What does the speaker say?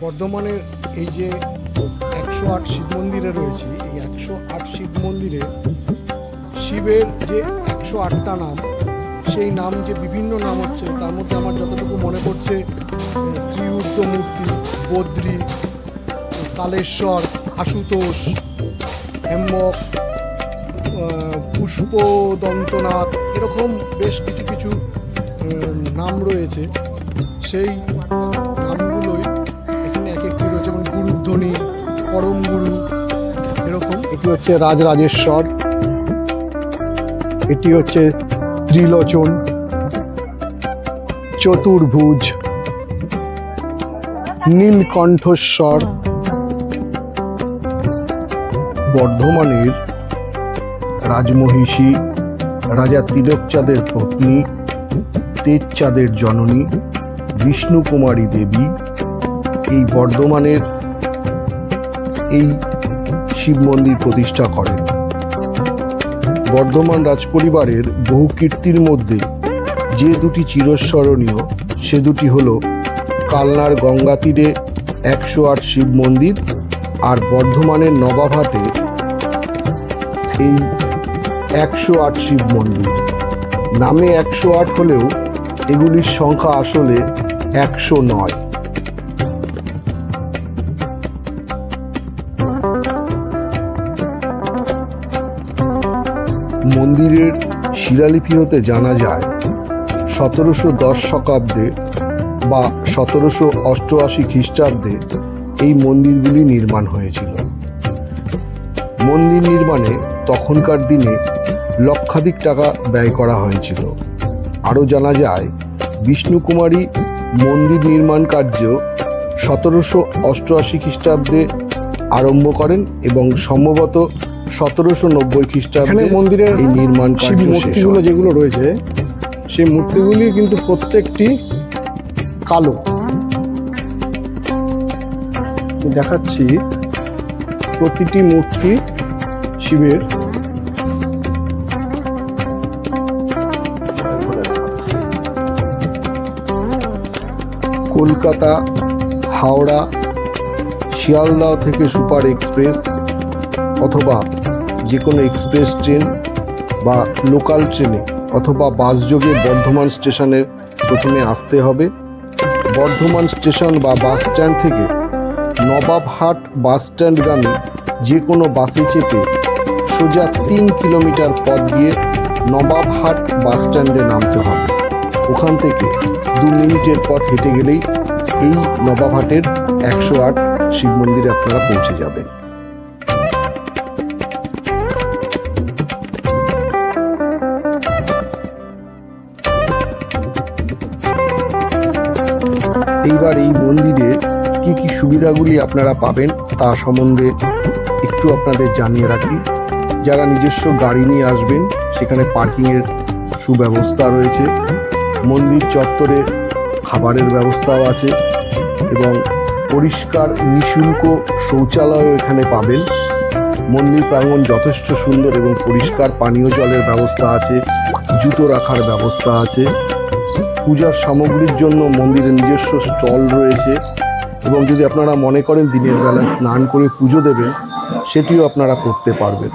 বর্ধমানের এই যে 108 শিব মন্দিরে রয়েছে, এই 108 শিব মন্দিরে শিবের যে 108টা নাম, সেই নাম যে বিভিন্ন নাম হচ্ছে, তার মধ্যে আমার যতটুকু মনে পড়ছে শ্রীরুদ্র মূর্তি, বদ্রী, কালেশ্বর, আশুতোষ, হেম্বক, পুষ্পদন্তনাথ, এরকম বেশ কিছু কিছু নাম রয়েছে। সেই নামগুলোই এখানে এক একটি রয়েছে, যেমন গুরুধ্বনি, পরম গুরু, এরকম। এটি হচ্ছে রাজরাজেশ্বর, এটি হচ্ছে ত্রিলোচন, চতুর্ভুজ, নীলকণ্ঠেশ্বর। বর্ধমানের রাজমহিষী রাজা তিলকচাঁদের পত্নী, তেজচাঁদের জননী বিষ্ণু কুমারী দেবী এই বর্ধমানের এই শিব মন্দির প্রতিষ্ঠা করেন। বর্ধমান রাজপরিবারের বহু কীর্তির মধ্যে যে দুটি চিরস্মরণীয়, সে দুটি হল কালনার গঙ্গা তীরে 108 শিব মন্দির আর বর্ধমানের নবাবহাটে এই 108 শিব মন্দির। নামে 108 হলেও এগুলির সংখ্যা আসলে 109। মন্দিরের শিলালিপি হতে জানা যায় 1710 শতাব্দে বা 1788 খ্রিস্টাব্দে এই মন্দিরগুলি নির্মাণ হয়েছিল। মন্দির নির্মাণে তখনকার দিনে লক্ষাধিক টাকা ব্যয় করা হয়েছিল। আরও জানা যায় বিষ্ণুকুমারী মন্দির নির্মাণ কার্য 1788 খ্রিস্টাব্দে আরম্ভ করেন এবং সম্ভবত 1790 খ্রিস্টাব্দে মন্দিরের এই নির্মাণ কার্য শেষ হয়। যেগুলো রয়েছে সেই মূর্তিগুলি কিন্তু প্রত্যেকটি কালো। দেখাচ্ছি প্রতিটি মূর্তি শিবের কলকাতা, হাওড়া, শিয়ালদহ থেকে সুপার এক্সপ্রেস অথবা যে কোনো এক্সপ্রেস ট্রেন বা লোকাল ট্রেনে অথবা বাস যোগে বর্ধমান স্টেশনের প্রথমে আসতে হবে। বর্ধমান স্টেশন বা বাস স্ট্যান্ড থেকে নবাবহাট বাস স্ট্যান্ডগামী যে কোনো বাসে চেপে সোজা 3 কিলোমিটার পথ গিয়ে নবাবহাট বাস স্ট্যান্ডে নামতে হবে। ওখান থেকে 2 মিনিটের পথ হেঁটে গেলেই এই নবাবহাটের 108 শিব মন্দিরে আপনারা পৌঁছে যাবেন। এইবার এই মন্দিরে কি কি সুবিধাগুলি আপনারা পাবেন তা সম্বন্ধে একটু আপনাদের জানিয়ে রাখি। যারা নিজস্ব গাড়ি নিয়ে আসবেন সেখানে পার্কিংয়ের সুব্যবস্থা রয়েছে। মন্দির চত্বরে খাবারের ব্যবস্থাও আছে এবং পরিষ্কার নিঃশুল্ক শৌচালয়ও এখানে পাবেন। মন্দির প্রাঙ্গণ যথেষ্ট সুন্দর এবং পরিষ্কার পানীয় জলের ব্যবস্থা আছে, জুতো রাখার ব্যবস্থা আছে। পূজার সামগ্রীর জন্য মন্দিরে নিজস্ব স্টল রয়েছে এবং যদি আপনারা মনে করেন দিনের বেলায় স্নান করে পুজো দেবেন, সেটিও আপনারা করতে পারবেন।